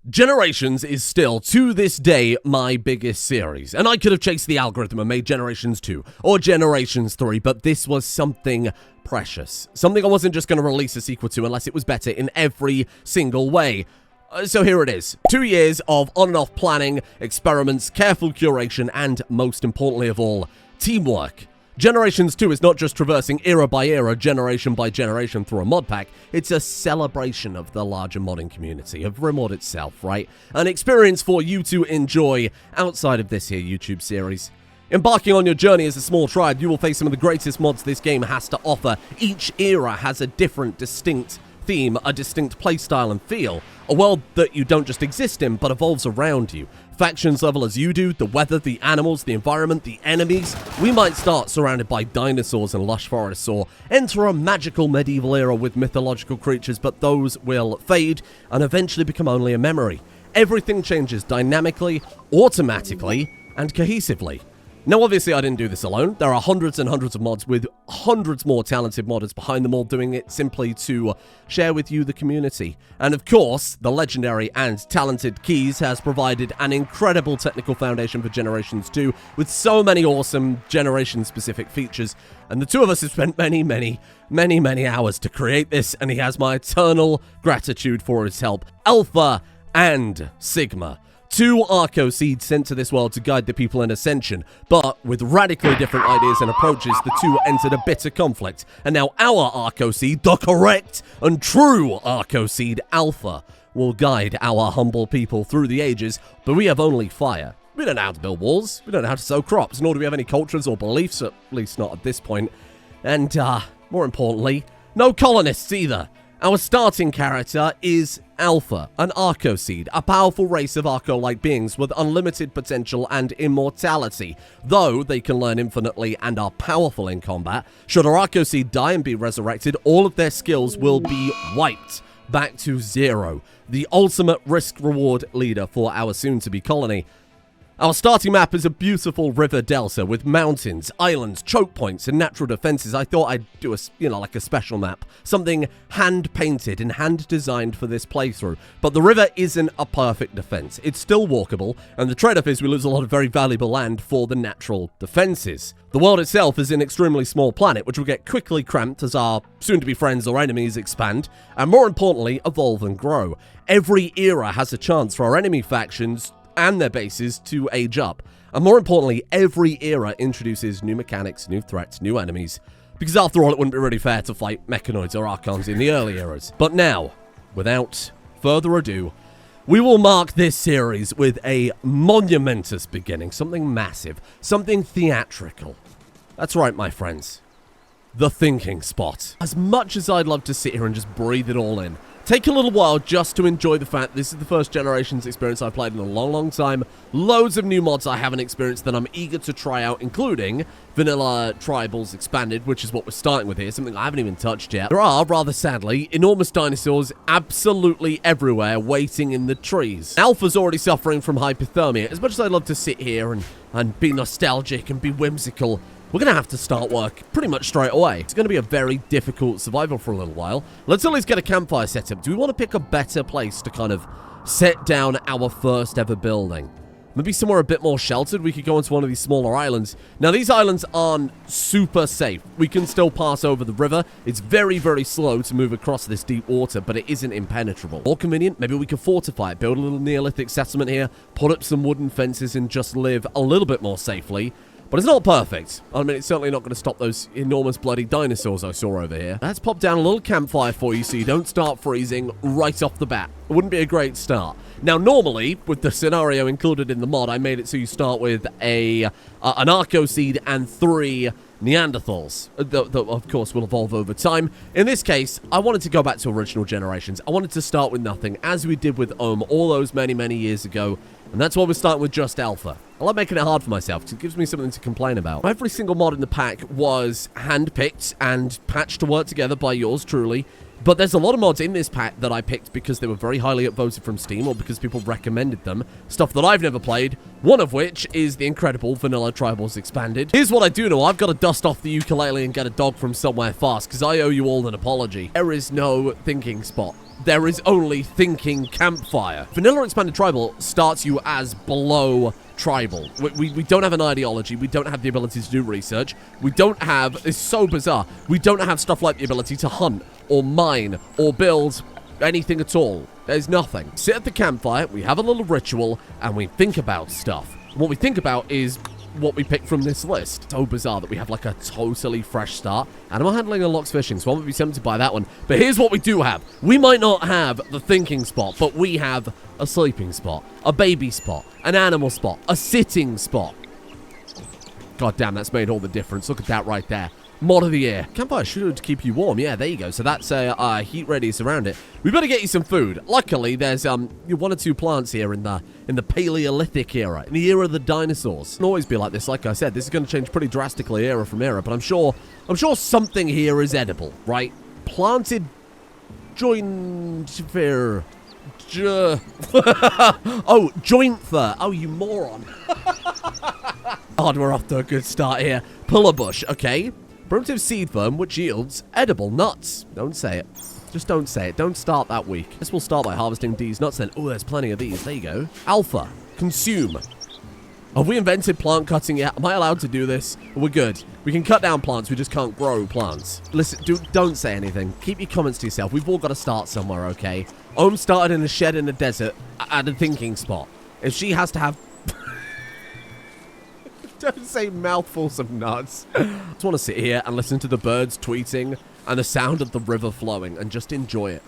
Generations is still, to this day, my biggest series, and I could have chased the algorithm and made Generations 2 or Generations 3, but this was something precious. Something I wasn't just going to release a sequel to unless it was better in every single way. So here it is. 2 years of on and off planning, experiments, careful curation, and most importantly of all, teamwork. Generations 2 is not just traversing era by era, generation by generation through a mod pack, it's a celebration of the larger modding community, of Rimworld itself, right? An experience for you to enjoy outside of this here YouTube series. Embarking on your journey as a small tribe, you will face some of the greatest mods this game has to offer. Each era has a different, distinct theme, a distinct playstyle and feel. A world that you don't just exist in, but evolves around you. Factions level as you do, the weather, the animals, the environment, the enemies. We might start surrounded by dinosaurs and lush forests, or enter a magical medieval era with mythological creatures, but those will fade and eventually become only a memory. Everything changes dynamically, automatically, and cohesively. Now, obviously, I didn't do this alone. There are hundreds and hundreds of mods with hundreds more talented modders behind them all doing it simply to share with you the community. And of course, the legendary and talented Keyz has provided an incredible technical foundation for Generations 2 with so many awesome generation-specific features. And the two of us have spent many hours to create this, and he has my eternal gratitude for his help. Alpha and Sigma. 2 Archoseeds sent to this world to guide the people in Ascension, but with radically different ideas and approaches, the two entered a bitter conflict, and now our Archoseed, the correct and true Archoseed Alpha, will guide our humble people through the ages, but we have only fire. We don't know how to build walls, we don't know how to sow crops, nor do we have any cultures or beliefs, at least not at this point, and, more importantly, no colonists either. Our starting character is Alpha, an Archoseed, a powerful race of Archo-like beings with unlimited potential and immortality. Though they can learn infinitely and are powerful in combat, should our Archoseed die and be resurrected, all of their skills will be wiped back to zero. The ultimate risk-reward leader for our soon-to-be colony. Our starting map is a beautiful river delta with mountains, islands, choke points, and natural defenses. I thought I'd do like a special map. Something hand-painted and hand-designed for this playthrough. But the river isn't a perfect defense. It's still walkable, and the trade-off is we lose a lot of very valuable land for the natural defenses. The world itself is an extremely small planet, which will get quickly cramped as our soon-to-be friends or enemies expand, and more importantly, evolve and grow. Every era has a chance for our enemy factions and their bases to age up. And more importantly, every era introduces new mechanics, new threats, new enemies. Because after all, it wouldn't be really fair to fight mechanoids or archons in the early eras. But now, without further ado, we will mark this series with a monumentous beginning. Something massive. Something theatrical. That's right, my friends. The thinking spot. As much as I'd love to sit here and just breathe it all in, take a little while just to enjoy the fact this is the first Generations experience I've played in a long time. Loads of new mods I haven't experienced that I'm eager to try out, including Vanilla Tribals Expanded, which is what we're starting with here, something I haven't even touched yet. There are, rather sadly, enormous dinosaurs absolutely everywhere waiting in the trees. Alpha's already suffering from hypothermia. As much as I'd love to sit here and be nostalgic and be whimsical, we're going to have to start work pretty much straight away. It's going to be a very difficult survival for a little while. Let's at least get a campfire set up. Do we want to pick a better place to kind of set down our first ever building? Maybe somewhere a bit more sheltered. We could go onto one of these smaller islands. Now, these islands aren't super safe. We can still pass over the river. It's very slow to move across this deep water, but it isn't impenetrable. More convenient, maybe we could fortify it, build a little Neolithic settlement here, put up some wooden fences and just live a little bit more safely. But it's not perfect. I mean, it's certainly not going to stop those enormous bloody dinosaurs I saw over here. Let's pop down a little campfire for you so you don't start freezing right off the bat. It wouldn't be a great start. Now, normally, with the scenario included in the mod, I made it so you start with an Archoseed and 3 Neanderthals. That, of course, will evolve over time. In this case, I wanted to go back to original Generations. I wanted to start with nothing, as we did with all those many years ago. And that's why we're starting with just Alpha. I like making it hard for myself, because it gives me something to complain about. Every single mod in the pack was handpicked and patched to work together by yours truly. But there's a lot of mods in this pack that I picked because they were very highly upvoted from Steam or because people recommended them. Stuff that I've never played, one of which is the incredible Vanilla Tribals Expanded. Here's what I do know. I've got to dust off the ukulele and get a dog from somewhere fast because I owe you all an apology. There is no thinking spot. there is only thinking campfire. Vanilla Expanded Tribal starts you as below tribal. We don't have an ideology. We don't have the ability to do research. We don't have, it's so bizarre, we don't have stuff like the ability to hunt or mine or build anything at all. There's nothing. Sit at the campfire, we have a little ritual, and we think about stuff. What we think about is what we pick from this list. So bizarre that we have like a totally fresh start. Animal handling unlocks fishing, so I won't be tempted by that one. But here's what we do have. We might not have the thinking spot, but we have a sleeping spot, a baby spot, an animal spot, a sitting spot. God damn, that's made all the difference. Look at that right there. Mod of the year. Campfire should keep you warm. Yeah, there you go. So that's a heat radius around it. We better get you some food. Luckily, there's one or two plants here in the Paleolithic era, in the era of the dinosaurs. It can always be like this. Like I said, this is going to change pretty drastically era from era, but I'm sure something here is edible, right? Planted jointfer. Oh, jointfer. Oh, you moron. God, we're off to a good start here. Puller bush, okay. Primitive seed worm, which yields edible nuts. Don't say it. Just don't say it. Don't start that week. Guess we'll start by harvesting these nuts then. Oh, there's plenty of these. There you go. Alpha. Consume. Have we invented plant cutting yet? Am I allowed to do this? We're good. We can cut down plants. We just can't grow plants. Listen, don't say anything. Keep your comments to yourself. We've all got to start somewhere, okay? Ohm started in a shed in the desert at a thinking spot. If she has to have... Don't say mouthfuls of nuts. I just want to sit here and listen to the birds tweeting and the sound of the river flowing and just enjoy it.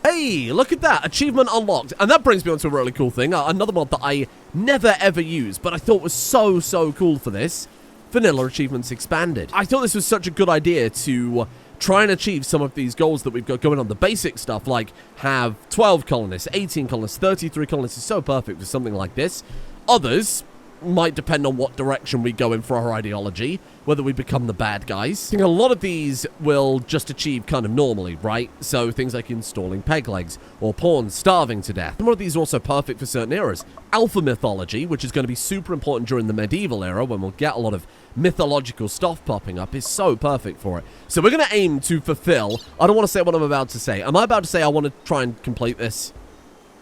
Hey, look at that. Achievement unlocked. And that brings me on to a really cool thing. Another mod that I never ever use, but I thought was so cool for this. Vanilla achievements expanded. I thought this was such a good idea to try and achieve some of these goals that we've got going on. The basic stuff, like have 12 colonists, 18 colonists, 33 colonists is so perfect for something like this. Others might depend on what direction we go in for our ideology, whether we become the bad guys. I think a lot of these will just achieve kind of normally, right? So things like installing peg legs or pawns starving to death. Some of these are also perfect for certain eras. Alpha mythology, which is going to be super important during the medieval era when we'll get a lot of mythological stuff popping up, is so perfect for it. So we're going to aim to fulfill... I don't want to say what I'm about to say. Am I about to say I want to try and complete this?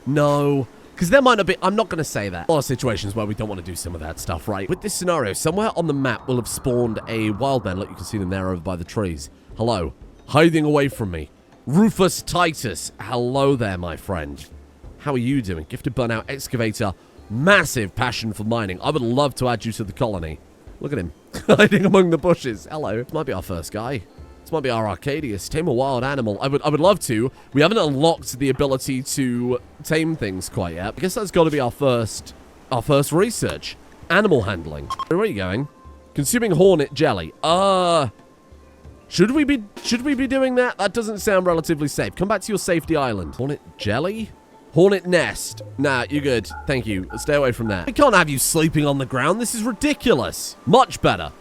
No. Because there might not be... I'm not going to say that. A lot of situations where we don't want to do some of that stuff, right? With this scenario, somewhere on the map will have spawned a wild man. Look, you can see them there over by the trees. Hello. Hiding away from me. Rufus Titus. Hello there, my friend. How are you doing? Gifted burnout excavator. Massive passion for mining. I would love to add you to the colony. Look at him. Hiding among the bushes. Hello. This might be our first guy. This might be our Arcadius. Tame a wild animal. I would love to. We haven't unlocked the ability to tame things quite yet. I guess that's got to be our first research. Animal handling. Where are you going? Consuming hornet jelly. Should we be doing that? That doesn't sound relatively safe. Come back to your safety island. Hornet jelly? Hornet nest. Nah, you're good. Thank you. Stay away from that. We can't have you sleeping on the ground. This is ridiculous. Much better.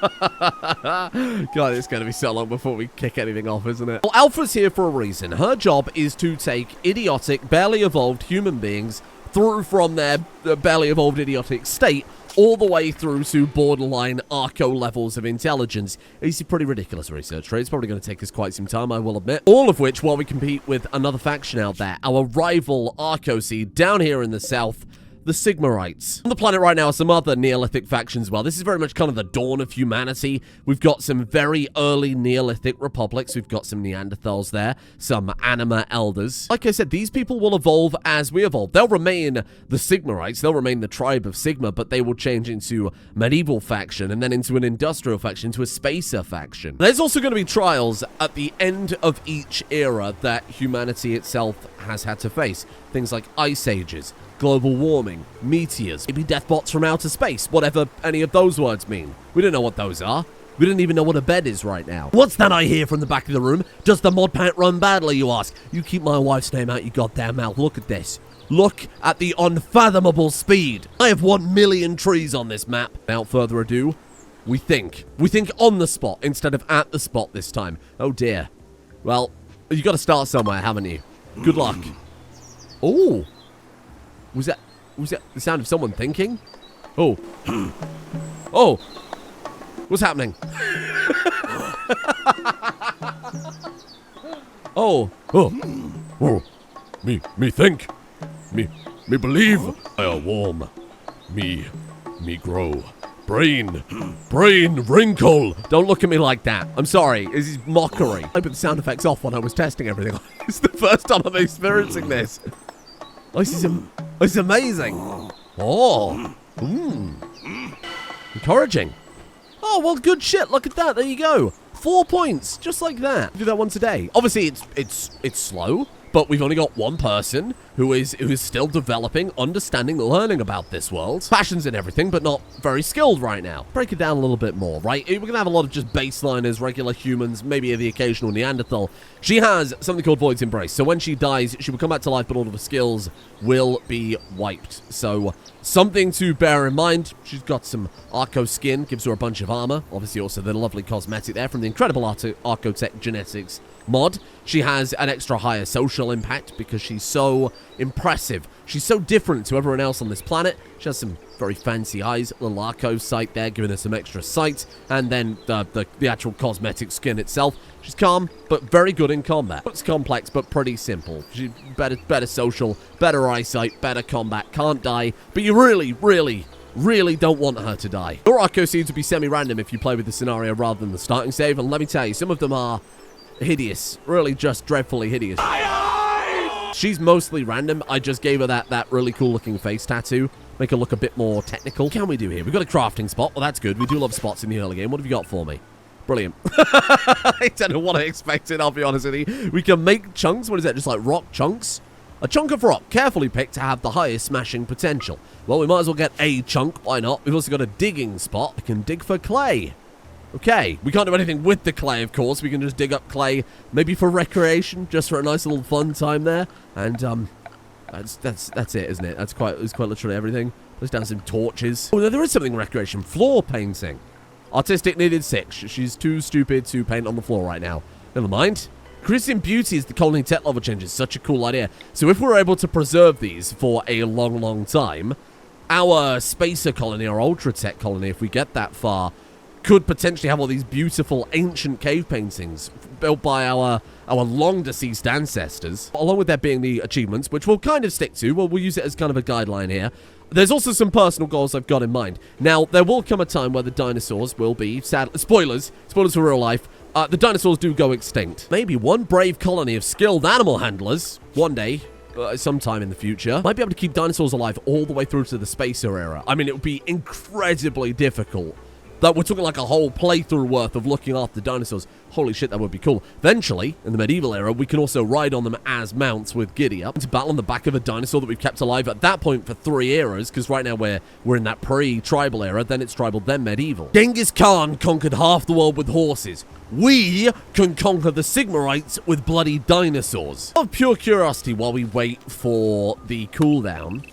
God, it's going to be so long before we kick anything off, isn't it? Well, Alpha's here for a reason. Her job is to take idiotic, barely evolved human beings through from their barely evolved idiotic state all the way through to borderline Archo levels of intelligence. It's a pretty ridiculous research rate. It's probably going to take us quite some time, I will admit. All of which while we compete with another faction out there, our rival Archoseed down here in the south, the Sigmarites. On the planet right now are some other Neolithic factions as well. This is very much kind of the dawn of humanity. We've got some very early Neolithic republics. We've got some Neanderthals there, some Anima elders. Like I said, these people will evolve as we evolve. They'll remain the Sigmarites. They'll remain the tribe of Sigma, but they will change into medieval faction and then into an industrial faction, into a spacer faction. There's also going to be trials at the end of each era that humanity itself has had to face. Things like ice ages, global warming, meteors, maybe deathbots from outer space, whatever any of those words mean. We don't know what those are. We don't even know what a bed is right now. What's that I hear from the back of the room? Does the mod pant run badly, you ask? You keep my wife's name out your goddamn mouth. Look at this. Look at the unfathomable speed. I have 1 million trees on this map. Without further ado, we think. We think on the spot instead of at the spot this time. Oh dear. Well, you got to start somewhere, haven't you? Good luck. Oh. Was that the sound of someone thinking? Oh. Oh. What's happening? Oh. Oh. Oh. Me think. Me believe. I are warm. Me grow. Brain wrinkle. Don't look at me like that. I'm sorry. This is mockery. I put the sound effects off when I was testing everything. It's the first time I'm experiencing this. This is amazing. Oh. Encouraging. Oh, well, good shit. Look at that. There you go. 4 points. Just like that. Do that once a day. Obviously, it's slow. But we've only got one person who is still developing, understanding, learning about this world. Passions and everything, but not very skilled right now. Break it down a little bit more, right? We're going to have a lot of just baseliners, regular humans, maybe the occasional Neanderthal. She has something called Void's Embrace. So when she dies, she will come back to life, but all of her skills will be wiped. So something to bear in mind. She's got some Archo skin, gives her a bunch of armor. Obviously also the lovely cosmetic there from the incredible Archotech genetics mod. She has an extra higher social impact because she's so impressive. She's so different to everyone else on this planet. She has some very fancy eyes, little Archo sight there, giving her some extra sight, and then the actual cosmetic skin itself. She's calm, but very good in combat. It's complex, but pretty simple. She's better social, better eyesight, better combat, can't die, but you really don't want her to die. Your Archoseeds will be semi-random if you play with the scenario rather than the starting save, and let me tell you, some of them are hideous. Really just dreadfully hideous. She's mostly random. I just gave her that really cool looking face tattoo. Make her look a bit more technical. What can we do here? We've got a crafting spot. Well, that's good. We do love spots in the early game. What have you got for me? Brilliant. I don't know what I expected, I'll be honest with you. We can make chunks. What is that? Just like rock chunks? A chunk of rock, carefully picked to have the highest smashing potential. Well, we might as well get a chunk. Why not? We've also got a digging spot. We can dig for clay. Okay, we can't do anything with the clay, of course. We can just dig up clay, maybe for recreation, just for a nice little fun time there. And that's it, isn't it? It's quite literally everything. Place down some torches. Oh, no, there is something recreation. Floor painting. Artistic needed 6. She's too stupid to paint on the floor right now. Never mind. Increasing beauty is the colony tech level change. Is such a cool idea. So if we're able to preserve these for a long time, our spacer colony, our ultra tech colony, if we get that far, could potentially have all these beautiful ancient cave paintings built by our long-deceased ancestors, along with there being the achievements, which we'll kind of stick to. Well, we'll use it as kind of a guideline here. There's also some personal goals I've got in mind. Now, there will come a time where the dinosaurs will be, spoilers for real life, the dinosaurs do go extinct. Maybe one brave colony of skilled animal handlers, one day, sometime in the future, might be able to keep dinosaurs alive all the way through to the spacer era. I mean, it would be incredibly difficult. That we're talking like a whole playthrough worth of looking after dinosaurs. Holy shit, that would be cool. Eventually, in the medieval era, we can also ride on them as mounts with Giddy Up to battle on the back of a dinosaur that we've kept alive at that point for 3 eras, because right now we're in that pre-tribal era, then it's tribal, then medieval. Genghis Khan conquered half the world with horses. We can conquer the Sigmarites with bloody dinosaurs. Out of pure curiosity, while we wait for the cooldown,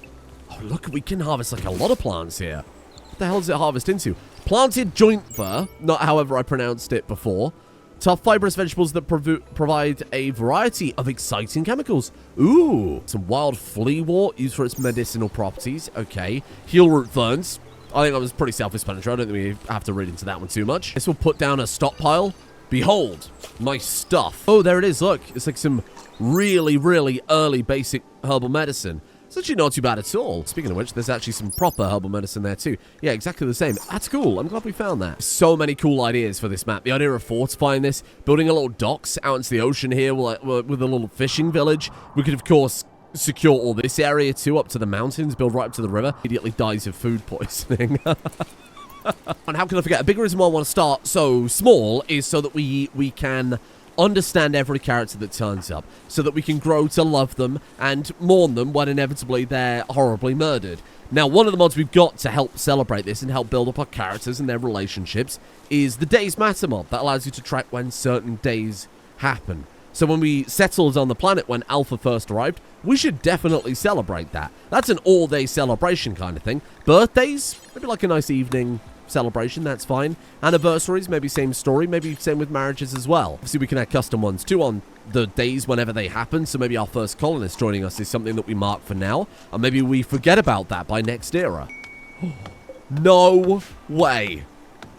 oh look, we can harvest like a lot of plants here. What the hell does it harvest into? Planted joint fur, not however I pronounced it before. Tough fibrous vegetables that provide a variety of exciting chemicals. Ooh, some wild flea wort used for its medicinal properties. Okay, heel root ferns. I think that was pretty self-explanatory. I don't think we have to read into that one too much. This will put down a stockpile. Behold, my stuff. Oh, there it is. Look, it's like some really early basic herbal medicine. It's actually not too bad at all. Speaking of which, there's actually some proper herbal medicine there too. Yeah, exactly the same. That's cool. I'm glad we found that. So many cool ideas for this map. The idea of fortifying this, building a little docks out into the ocean here with a little fishing village. We could, of course, secure all this area too, up to the mountains, build right up to the river. Immediately dies of food poisoning. And how can I forget? A big reason why I want to start so small is so that we can understand every character that turns up, so that we can grow to love them and mourn them when inevitably they're horribly murdered. Now, one of the mods we've got to help celebrate this and help build up our characters and their relationships is the Days Matter mod that allows you to track when certain days happen. So when we settled on the planet when Alpha first arrived, we should definitely celebrate that. That's an all-day celebration kind of thing. Birthdays, maybe like a nice evening celebration, that's fine. Anniversaries, maybe same story, maybe same with marriages as well. Obviously, we can add custom ones too on the days whenever they happen, so maybe our first colonist joining us is something that we mark for now, and maybe we forget about that by next era. No way.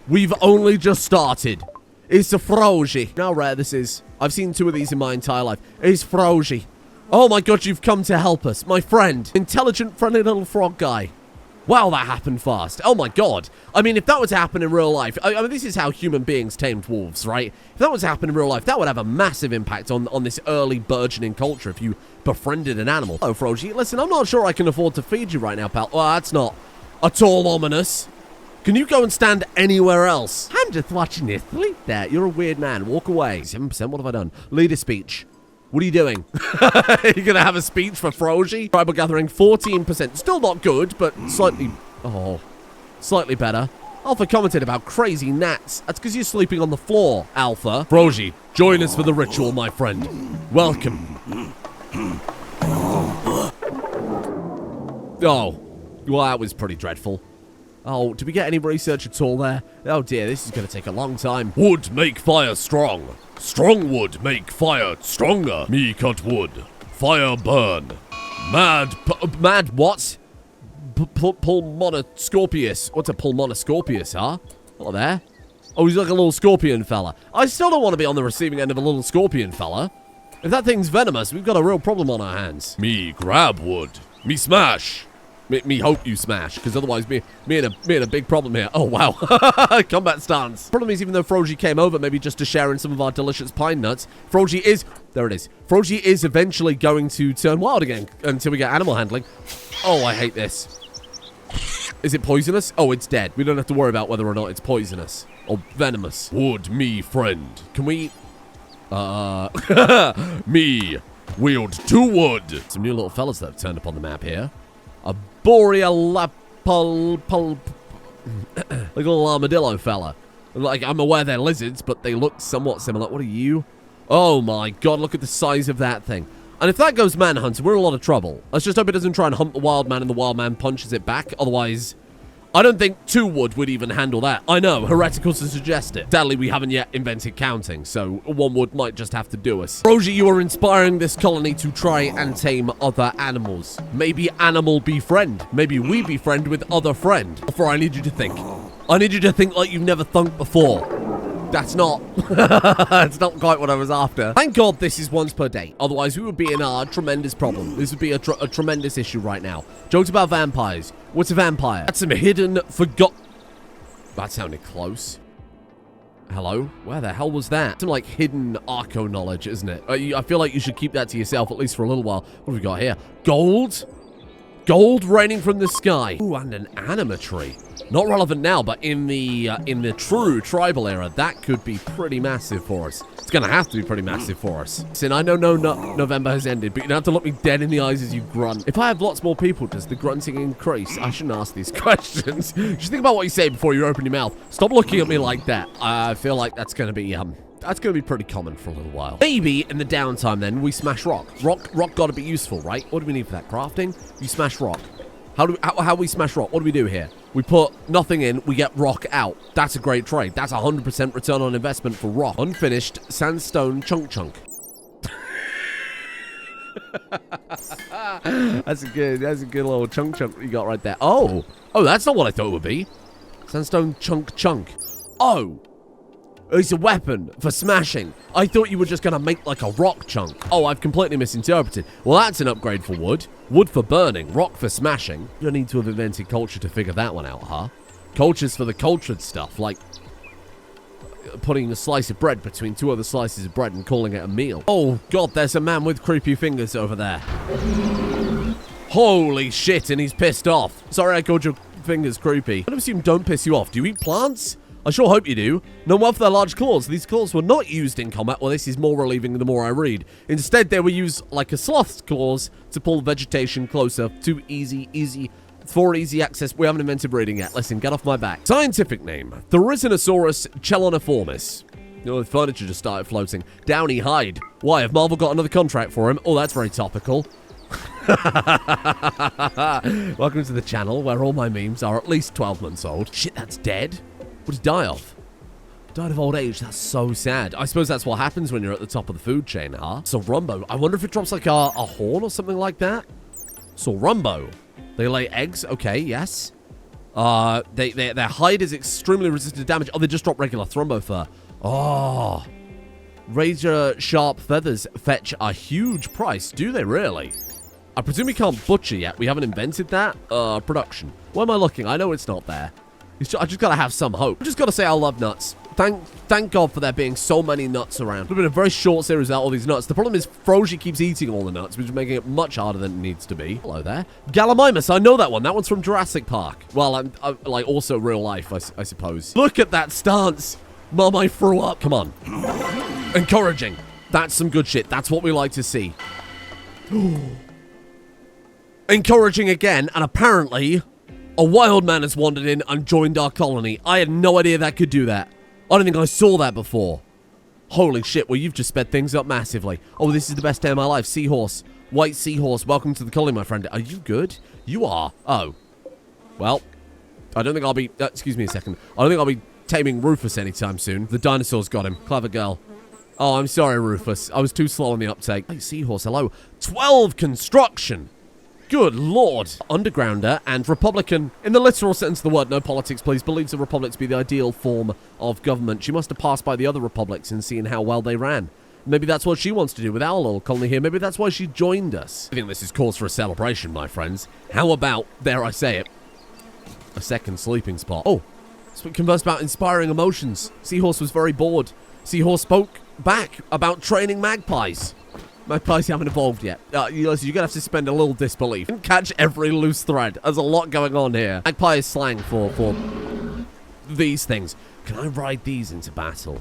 We've only just started. It's a Froji. You know how rare this is? I've seen 2 of these in my entire life. It's Froji. Oh my god, you've come to help us. My friend. Intelligent, friendly little frog guy. Wow, that happened fast. Oh my god. I mean, if that were to happen in real life, I mean, this is how human beings tamed wolves, right? If that was to happen in real life, that would have a massive impact on this early burgeoning culture if you befriended an animal. Oh, Froji, listen, I'm not sure I can afford to feed you right now, pal. Well, that's not at all ominous. Can you go and stand anywhere else? I'm just watching this. Sleep there. You're a weird man. Walk away. 7%, what have I done? Lead a speech. What are you doing? You're going to have a speech for Froji? Tribal gathering, 14%. Still not good, but slightly better. Alpha commented about crazy gnats. That's because you're sleeping on the floor, Alpha. Froji, join us for the ritual, my friend. Welcome. Oh, well, that was pretty dreadful. Oh, did we get any research at all there? Oh dear, this is going to take a long time. Wood make fire strong. Strong wood make fire stronger. Me cut wood. Fire burn. Mad what? Pulmonoscorpius. What's a pulmonoscorpius, huh? Hello there. Oh, he's like a little scorpion fella. I still don't want to be on the receiving end of a little scorpion fella. If that thing's venomous, we've got a real problem on our hands. Me grab wood. Me smash. Me hope you smash, because otherwise me in a big problem here. Oh, wow. Combat stance. Problem is, even though Froji came over maybe just to share in some of our delicious pine nuts, Froji is... There it is. Froji is eventually going to turn wild again until we get animal handling. Oh, I hate this. Is it poisonous? Oh, it's dead. We don't have to worry about whether or not it's poisonous or venomous. Wood me friend. Can we... me wield 2 wood. Some new little fellas that have turned up on the map here. A boreal like a little armadillo fella. Like, I'm aware they're lizards, but they look somewhat similar. What are you? Oh my god, look at the size of that thing. And if that goes manhunting, we're in a lot of trouble. Let's just hope it doesn't try and hunt the wild man and the wild man punches it back. Otherwise, I don't think 2 wood would even handle that. I know, heretical to suggest it. Sadly, we haven't yet invented counting, so 1 wood might just have to do us. Froji, you are inspiring this colony to try and tame other animals. Maybe animal befriend. Maybe we befriend with other friend. Before I need you to think. I need you to think like you've never thunk before. That's not... That's not quite what I was after. Thank God this is once per day. Otherwise, we would be in a tremendous problem. This would be a tremendous issue right now. Jokes about vampires. What's a vampire? That's some hidden, That sounded close. Hello? Where the hell was that? Some, like, hidden Archo knowledge, isn't it? I feel like you should keep that to yourself, at least for a little while. What have we got here? Gold? Gold raining from the sky. Ooh, and an anima tree. Not relevant now, but in the true tribal era, that could be pretty massive for us. It's gonna have to be pretty massive for us. Sin, I know November has ended, but you don't have to look me dead in the eyes as you grunt. If I have lots more people, does the grunting increase? I shouldn't ask these questions. Just think about what you say before you open your mouth. Stop looking at me like that. I feel like that's gonna be pretty common for a little while. Maybe in the downtime then, we smash rock. Rock gotta be useful, right? What do we need for that? Crafting? You smash rock. How we smash rock? What do we do here? We put nothing in, we get rock out. That's a great trade. That's 100% return on investment for rock. Unfinished sandstone chunk. That's a good little chunk you got right there. Oh, that's not what I thought it would be. Sandstone chunk. Oh. It's a weapon for smashing. I thought you were just going to make like a rock chunk. Oh, I've completely misinterpreted. Well, that's an upgrade for wood. Wood for burning, rock for smashing. You don't need to have invented culture to figure that one out, huh? Culture's for the cultured stuff, like putting a slice of bread between 2 other slices of bread and calling it a meal. Oh, God, there's a man with creepy fingers over there. Holy shit, and he's pissed off. Sorry I called your fingers creepy. I assume don't piss you off. Do you eat plants? I sure hope you do. Known well for their large claws. These claws were not used in combat. Well, this is more relieving the more I read. Instead, they were used like a sloth's claws to pull vegetation closer. For easy access. We haven't invented breeding yet. Listen, get off my back. Scientific name. Therizinosaurus cheloniformis. Oh, the furniture just started floating. Downy hide. Why, have Marvel got another contract for him? Oh, that's very topical. Welcome to the channel where all my memes are at least 12 months old. Shit, that's dead. What did he die of? Died of old age. That's so sad. I suppose that's what happens when you're at the top of the food chain, huh? So Rumbo. I wonder if it drops like a horn or something like that. So Rumbo. They lay eggs. Okay, yes. Their hide is extremely resistant to damage. Oh, they just dropped regular thrombo fur. Oh. Razor sharp feathers fetch a huge price. Do they really? I presume we can't butcher yet. We haven't invented that. Production. Where am I looking? I know it's not there. I just gotta have some hope. I just gotta say I love nuts. Thank God for there being so many nuts around. It's been a very short series without all these nuts. The problem is Froji keeps eating all the nuts, which is making it much harder than it needs to be. Hello there. Gallimimus, I know that one. That one's from Jurassic Park. Well, I'm like also real life, I suppose. Look at that stance. Mom, I threw up. Come on. Encouraging. That's some good shit. That's what we like to see. Encouraging again, and apparently a wild man has wandered in and joined our colony. I had no idea that could do that. I don't think I saw that before. Holy shit, well, you've just sped things up massively. Oh, this is the best day of my life. Seahorse. White seahorse. Welcome to the colony, my friend. Are you good? You are. Oh. Well, I don't think I'll be... excuse me a second. I don't think I'll be taming Rufus anytime soon. The dinosaurs got him. Clever girl. Oh, I'm sorry, Rufus. I was too slow on the uptake. Hey, seahorse, hello. 12 construction. Good lord. Undergrounder and Republican, in the literal sense of the word, no politics please, believes a republic to be the ideal form of government. She must have passed by the other republics and seen how well they ran. Maybe that's what she wants to do with our little colony here. Maybe that's why she joined us. I think this is cause for a celebration, my friends. How about, dare I say it, a second sleeping spot? Oh, so we conversed about inspiring emotions. Seahorse was very bored. Seahorse spoke back about training magpies. Magpies haven't evolved yet. You're going to have to spend a little disbelief. Catch every loose thread. There's a lot going on here. Magpie is slang for these things. Can I ride these into battle?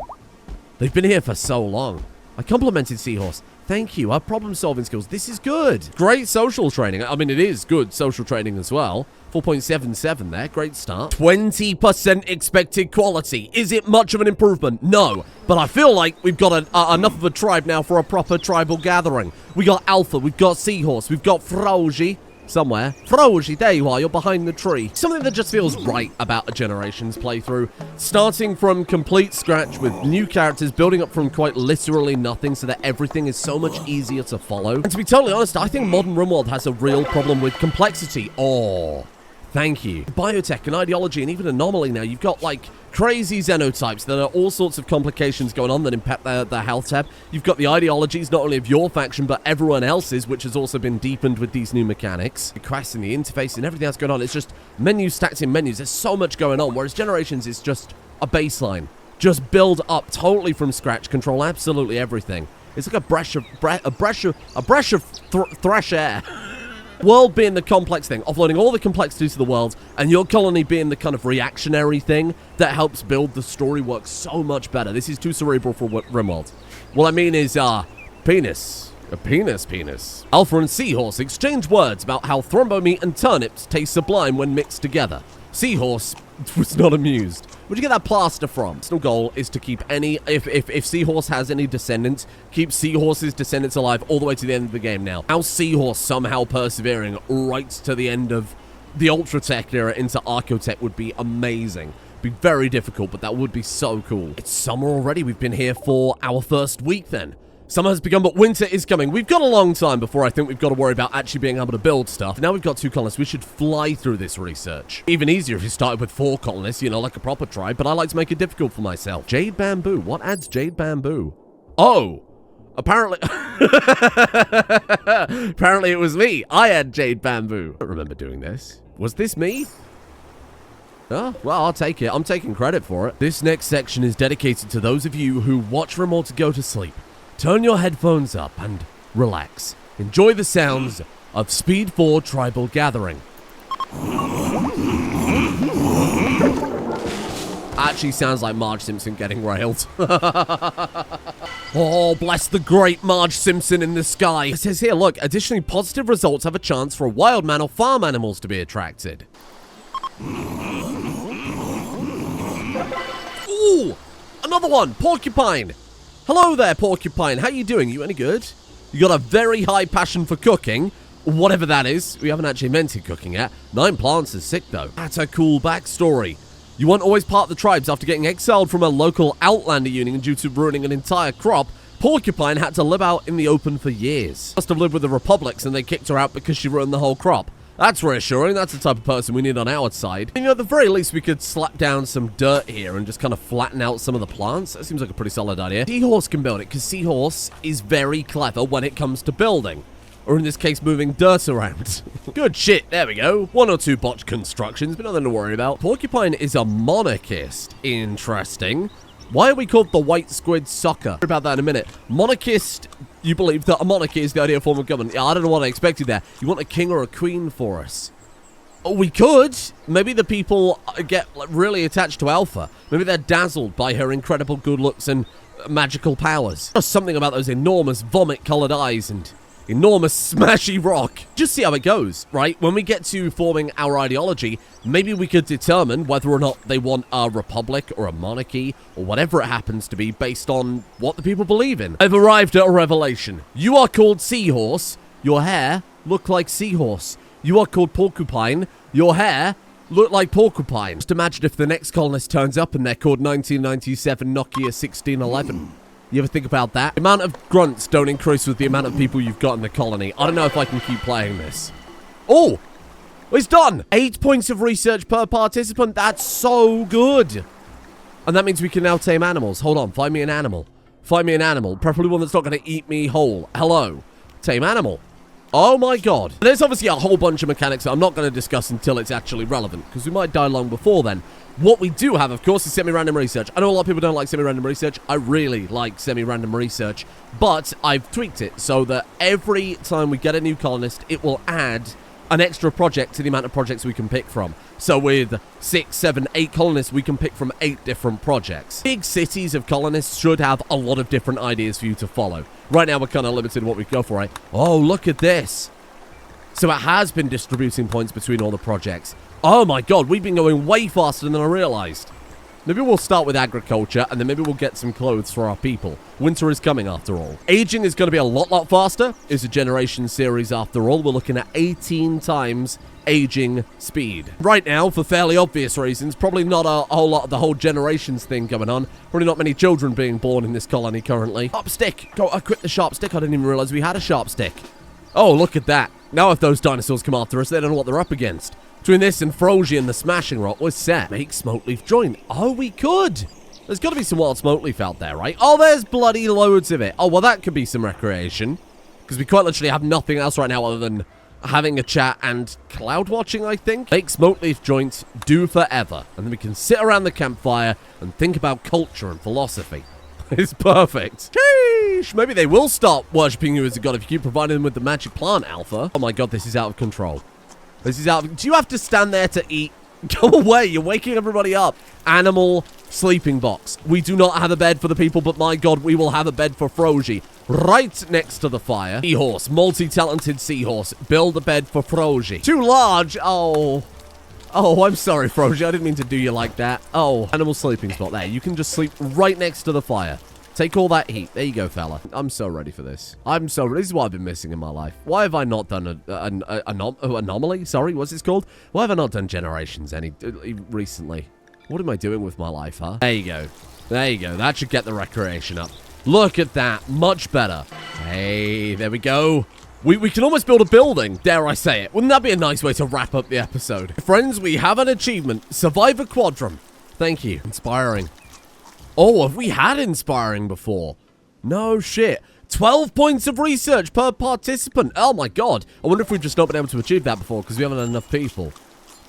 They've been here for so long. I complimented Seahorse. Thank you. Our problem-solving skills. This is good. Great social training. I mean, it is good social training as well. 4.77 there. Great start. 20% expected quality. Is it much of an improvement? No. But I feel like we've got enough of a tribe now for a proper tribal gathering. We got Alpha. We've got Seahorse. We've got Froji. Somewhere. Froji, there you are. You're behind the tree. Something that just feels right about a Generations playthrough. Starting from complete scratch with new characters, building up from quite literally nothing so that everything is so much easier to follow. And to be totally honest, I think modern Rimworld has a real problem with complexity. Oh, thank you. Biotech and ideology and even anomaly now. You've got, like, crazy xenotypes that are all sorts of complications going on that impact their health tab. You've got the ideologies, not only of your faction, but everyone else's, which has also been deepened with these new mechanics. The quests and the interface and everything that's going on. It's just menus stacked in menus. There's so much going on, whereas Generations is just a baseline. Just build up totally from scratch, control absolutely everything. It's like a breath of fresh air. World being the complex thing, offloading all the complexity to the world, and your colony being the kind of reactionary thing that helps build the story work so much better. This is too cerebral for Rimworld. What I mean is, penis. A penis. Alpha and Seahorse exchange words about how thrombo meat and turnips taste sublime when mixed together. Seahorse was not amused. Where'd you get that plaster from? Personal goal is to keep any, if Seahorse has any descendants, keep Seahorse's descendants alive all the way to the end of the game now. How Seahorse somehow persevering right to the end of the Ultra Tech era into Archotech would be amazing. Be very difficult, but that would be so cool. It's summer already. We've been here for our first week then. Summer has begun, but winter is coming. We've got a long time before I think we've got to worry about actually being able to build stuff. Now we've got 2 colonists. We should fly through this research. Even easier if you started with 4 colonists, you know, like a proper tribe, but I like to make it difficult for myself. Jade bamboo. What adds jade bamboo? Oh, apparently... apparently it was me. I had jade bamboo. I don't remember doing this. Was this me? Oh, well, I'll take it. I'm taking credit for it. This next section is dedicated to those of you who watch Rimworld to go to sleep. Turn your headphones up and relax. Enjoy the sounds of Speed 4 Tribal Gathering. Actually sounds like Marge Simpson getting railed. Oh, bless the great Marge Simpson in the sky. It says here, look, additionally, positive results have a chance for a wild man or farm animals to be attracted. Ooh, another one, porcupine. Hello there, porcupine. How you doing? You any good? You got a very high passion for cooking, whatever that is. We haven't actually invented cooking yet. 9 plants is sick, though. That's a cool backstory. You weren't always part of the tribes after getting exiled from a local Outlander union due to ruining an entire crop. Porcupine had to live out in the open for years. Must have lived with the Republics and they kicked her out because she ruined the whole crop. That's reassuring. That's the type of person we need on our side. You know, at the very least, we could slap down some dirt here and just kind of flatten out some of the plants. That seems like a pretty solid idea. Seahorse can build it, because Seahorse is very clever when it comes to building. Or in this case, moving dirt around. Good shit. There we go. 1 or 2 botched constructions, but nothing to worry about. Porcupine is a monarchist. Interesting. Why are we called the White Squid Soccer? About that in a minute. Monarchist, you believe that a monarchy is the ideal form of government. Yeah, I don't know what I expected there. You want a king or a queen for us? Oh, we could. Maybe the people get really attached to Alpha. Maybe they're dazzled by her incredible good looks and magical powers. There's something about those enormous vomit-colored eyes and enormous smashy rock. Just see how it goes, right? When we get to forming our ideology, maybe we could determine whether or not they want a republic or a monarchy or whatever it happens to be based on what the people believe in. I've arrived at a revelation. You are called Seahorse. Your hair look like Seahorse. You are called Porcupine. Your hair look like Porcupine. Just imagine if the next colonist turns up and they're called 1997 Nokia 1611. You ever think about that? The amount of grunts don't increase with the amount of people you've got in the colony. I don't know if I can keep playing this. Oh, it's done. 8 points of research per participant. That's so good. And that means we can now tame animals. Hold on. Find me an animal. Find me an animal. Preferably one that's not going to eat me whole. Hello. Tame animal. Oh my god. There's obviously a whole bunch of mechanics that I'm not going to discuss until it's actually relevant, because we might die long before then. What we do have, of course, is semi-random research. I know a lot of people don't like semi-random research. I really like semi-random research, but I've tweaked it so that every time we get a new colonist, it will add an extra project to the amount of projects we can pick from. So with 6, 7, 8 colonists, we can pick from 8 different projects. Big cities of colonists should have a lot of different ideas for you to follow. Right now, we're kind of limited in what we go for, right? Oh, look at this. So it has been distributing points between all the projects. Oh my god, we've been going way faster than I realized. Maybe we'll start with agriculture, and then maybe we'll get some clothes for our people. Winter is coming, after all. Aging is going to be a lot faster. It's a generation series, after all. We're looking at 18 times aging speed. Right now, for fairly obvious reasons, probably not a whole lot of the whole generations thing going on. Probably not many children being born in this colony currently. Sharp stick. Go, I quit the sharp stick. I didn't even realize we had a sharp stick. Oh, look at that. Now if those dinosaurs come after us, they don't know what they're up against. Between this and Frogie and the smashing rock, we're set. Make smoke leaf joint. Oh, we could. There's got to be some wild smoke leaf out there, right? Oh, there's bloody loads of it. Oh, well, that could be some recreation. Because we quite literally have nothing else right now other than having a chat and cloud watching, I think. Make smoke leaf joints do forever. And then we can sit around the campfire and think about culture and philosophy. It's perfect. Sheesh. Maybe they will start worshipping you as a god if you keep providing them with the magic plant, Alpha. Oh my god, this is out of control. This is out of... Do you have to stand there to eat? Go away. You're waking everybody up. Animal sleeping box. We do not have a bed for the people, but my god, we will have a bed for Frogie. Right next to the fire. Seahorse. Multi-talented seahorse. Build a bed for Frogie. Too large. Oh. Oh, I'm sorry, Frogie. I didn't mean to do you like that. Oh, animal sleeping spot there. You can just sleep right next to the fire. Take all that heat. There you go, fella. I'm so ready for this. I'm so ready. This is what I've been missing in my life. Why have I not done an anomaly? Sorry, what's this called? Why have I not done generations recently? What am I doing with my life, huh? There you go. There you go. That should get the recreation up. Look at that. Much better. Hey, there we go. We can almost build a building, dare I say it. Wouldn't that be a nice way to wrap up the episode? Friends, we have an achievement. Survivor Quadrum. Thank you. Inspiring. Oh, have we had inspiring before? No shit. 12 points of research per participant. Oh my god. I wonder if we've just not been able to achieve that before because we haven't had enough people.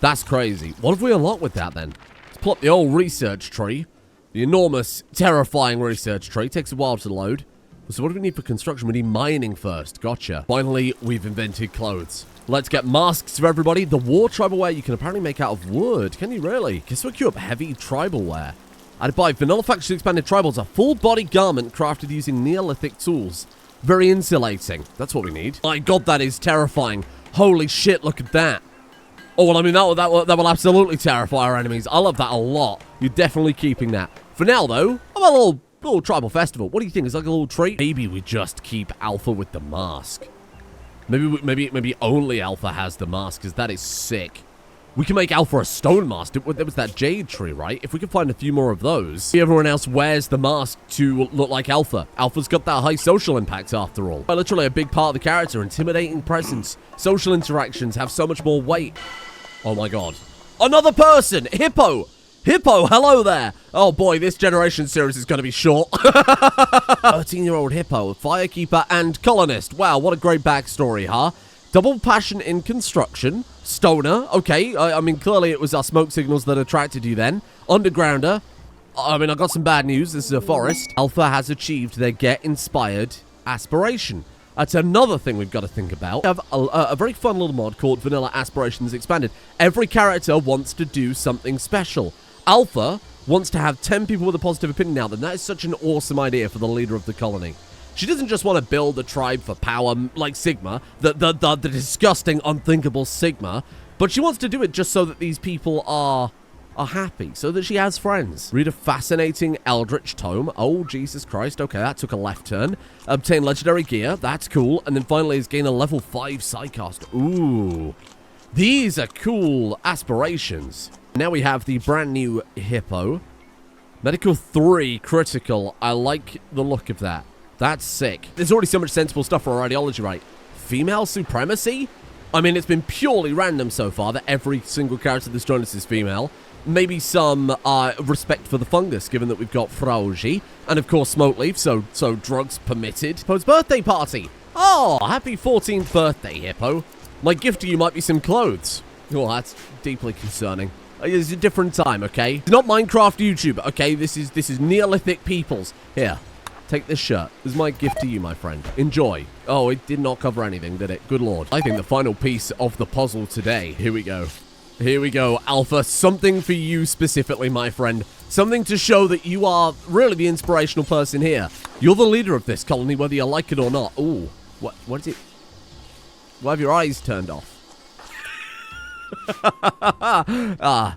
That's crazy. What have we unlocked with that then? Let's plot the old research tree. The enormous, terrifying research tree. Takes a while to load. So what do we need for construction? We need mining first. Gotcha. Finally, we've invented clothes. Let's get masks for everybody. The war tribal wear you can apparently make out of wood. Can you really? Guess we'll queue up heavy tribal wear. I'd buy vanilla factory expanded tribals, a full body garment crafted using Neolithic tools. Very insulating. That's what we need. My god, that is terrifying. Holy shit, look at that. Oh, well, I mean, that will absolutely terrify our enemies. I love that a lot. You're definitely keeping that. For now, though, I'm a little tribal festival. What do you think? It's like a little treat? Maybe we just keep Alpha with the mask. Maybe only Alpha has the mask, because that is sick. We can make Alpha a stone mask. There was that jade tree, right? If we can find a few more of those. Everyone else wears the mask to look like Alpha. Alpha's got that high social impact after all. Literally a big part of the character. Intimidating presence. Social interactions have so much more weight. Oh my god. Another person! Hippo! Hippo, hello there! Oh boy, this generation series is going to be short. 13-year-old Hippo, firekeeper and colonist. Wow, what a great backstory, huh? Double passion in construction. Stoner, okay. I mean, clearly it was our smoke signals that attracted you then. Undergrounder. I mean, I got some bad news. This is a forest. Alpha has achieved their get-inspired aspiration. That's another thing we've got to think about. We have a very fun little mod called Vanilla Aspirations Expanded. Every character wants to do something special. Alpha wants to have 10 people with a positive opinion now. Then that is such an awesome idea for the leader of the colony. She doesn't just want to build a tribe for power like Sigma, the disgusting, unthinkable Sigma, but she wants to do it just so that these people are happy, so that she has friends. Read a fascinating Eldritch Tome. Oh, Jesus Christ. Okay, that took a left turn. Obtain legendary gear. That's cool. And then finally is gain a level 5 Psycast. Ooh. These are cool aspirations. Now we have the brand new Hippo. Medical 3 critical. I like the look of that. That's sick. There's already so much sensible stuff for our ideology, right? Female supremacy? I mean, it's been purely random so far that every single character that's joined us is female. Maybe some respect for the fungus, given that we've got Frauji. And of course, Smoke Leaf, so drugs permitted. Hippo's birthday party. Oh, happy 14th birthday, Hippo. My gift to you might be some clothes. Oh, that's deeply concerning. It's a different time, okay? It's not Minecraft YouTube, okay? This is Neolithic peoples. Here. Take this shirt. This is my gift to you, my friend. Enjoy. Oh, it did not cover anything, did it? Good lord. I think the final piece of the puzzle today. Here we go. Here we go, Alpha. Something for you specifically, my friend. Something to show that you are really the inspirational person here. You're the leader of this colony, whether you like it or not. Ooh. What is it? Why have your eyes turned off?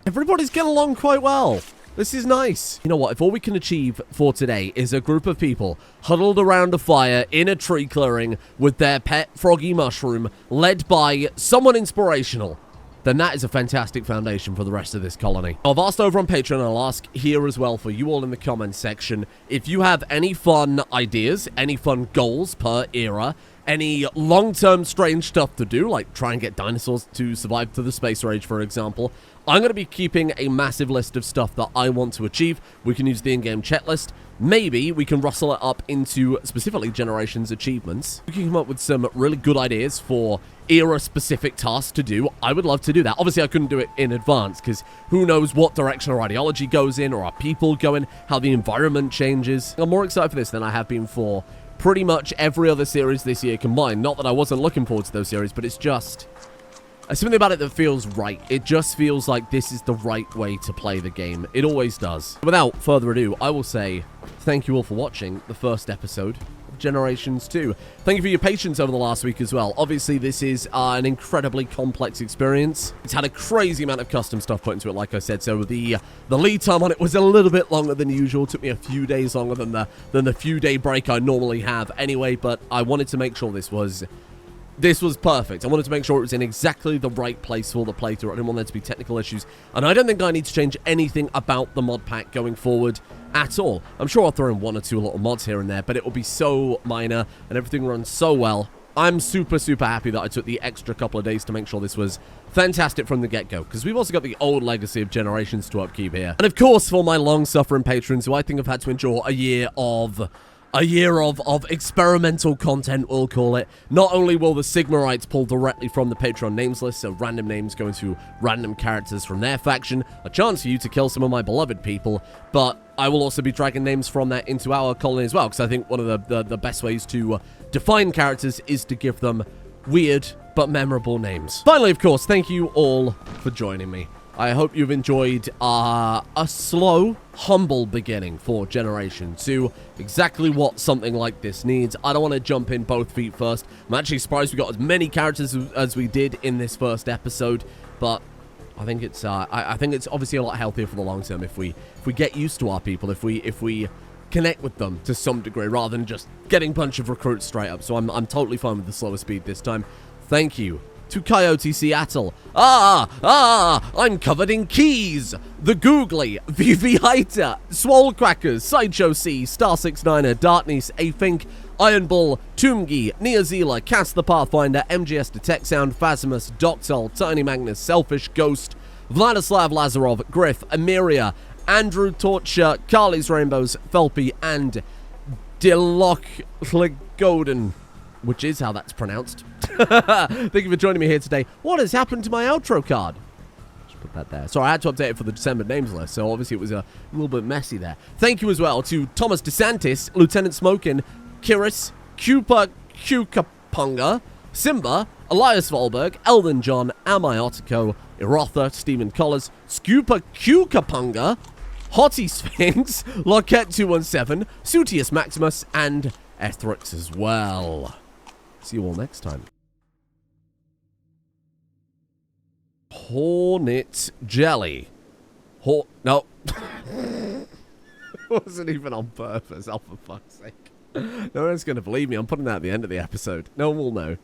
Everybody's getting along quite well. This is nice. You know what? If all we can achieve for today is a group of people huddled around a fire in a tree clearing with their pet froggy mushroom led by someone inspirational, then that is a fantastic foundation for the rest of this colony. I've asked over on Patreon, and I'll ask here as well for you all in the comments section, if you have any fun ideas, any fun goals per era, any long-term strange stuff to do, like try and get dinosaurs to survive to the space age, for example. I'm going to be keeping a massive list of stuff that I want to achieve. We can use the in-game checklist. Maybe we can rustle it up into specifically Generations achievements. We can come up with some really good ideas for era-specific tasks to do. I would love to do that. Obviously, I couldn't do it in advance because who knows what direction our ideology goes in or our people go in, how the environment changes. I'm more excited for this than I have been for pretty much every other series this year combined. Not that I wasn't looking forward to those series, but it's just... there's something about it that feels right. It just feels like this is the right way to play the game. It always does. Without further ado, I will say thank you all for watching the first episode of Generations 2. Thank you for your patience over the last week as well. Obviously, this is an incredibly complex experience. It's had a crazy amount of custom stuff put into it, like I said, so the lead time on it was a little bit longer than usual. It took me a few days longer than the few day break I normally have anyway, but I wanted to make sure this was perfect. I wanted to make sure it was in exactly the right place for the playthrough. I didn't want there to be technical issues. And I don't think I need to change anything about the mod pack going forward at all. I'm sure I'll throw in one or two little mods here and there, but it will be so minor and everything runs so well. I'm super, super happy that I took the extra couple of days to make sure this was fantastic from the get-go, because we've also got the old legacy of Generations to upkeep here. And of course, for my long-suffering patrons who I think have had to endure a year of experimental content, we'll call it. Not only will the Sigmarites pull directly from the Patreon names list, so random names going to random characters from their faction, a chance for you to kill some of my beloved people, but I will also be dragging names from that into our colony as well, because I think one of the best ways to define characters is to give them weird but memorable names. Finally, of course, thank you all for joining me. I hope you've enjoyed a slow, humble beginning for Generation 2. Exactly what something like this needs. I don't want to jump in both feet first. I'm actually surprised we got as many characters as we did in this first episode, but I think it's obviously a lot healthier for the long term if we get used to our people, if we connect with them to some degree rather than just getting a bunch of recruits straight up. So I'm totally fine with the slower speed this time. Thank you to Coyote Seattle. I'm covered in Keyz, The Googly, Viviator, Swolecrackers, Sideshow C, Star69er, Darkness, Afink, Iron Bull, Toomgi, Neozila, Cass the Pathfinder, MGS Detect Sound, Phasimus, Doctol, Tiny Magnus, Selfish, Ghost, Vladislav Lazarov, Griff, Amiria, Andrew Torture, Carly's Rainbows, Felpy, and Diloklegoden, which is how that's pronounced. Thank you for joining me here today. What has happened to my outro card? Just put that there. Sorry, I had to update it for the December names list, so obviously it was a little bit messy there. Thank you as well to Thomas DeSantis, Lieutenant Smokin, Kiris, Cupa Cucapunga, Simba, Elias Volberg, Elden John, Amiotico, Irotha, Stephen Collars, Scupa Cucapunga, Hottie Sphinx, Lockette217, Sutius Maximus, and Ethrix as well. See you all next time. Hornet Jelly. No. It wasn't even on purpose. Oh, for fuck's sake. No one's going to believe me. I'm putting that at the end of the episode. No one will know.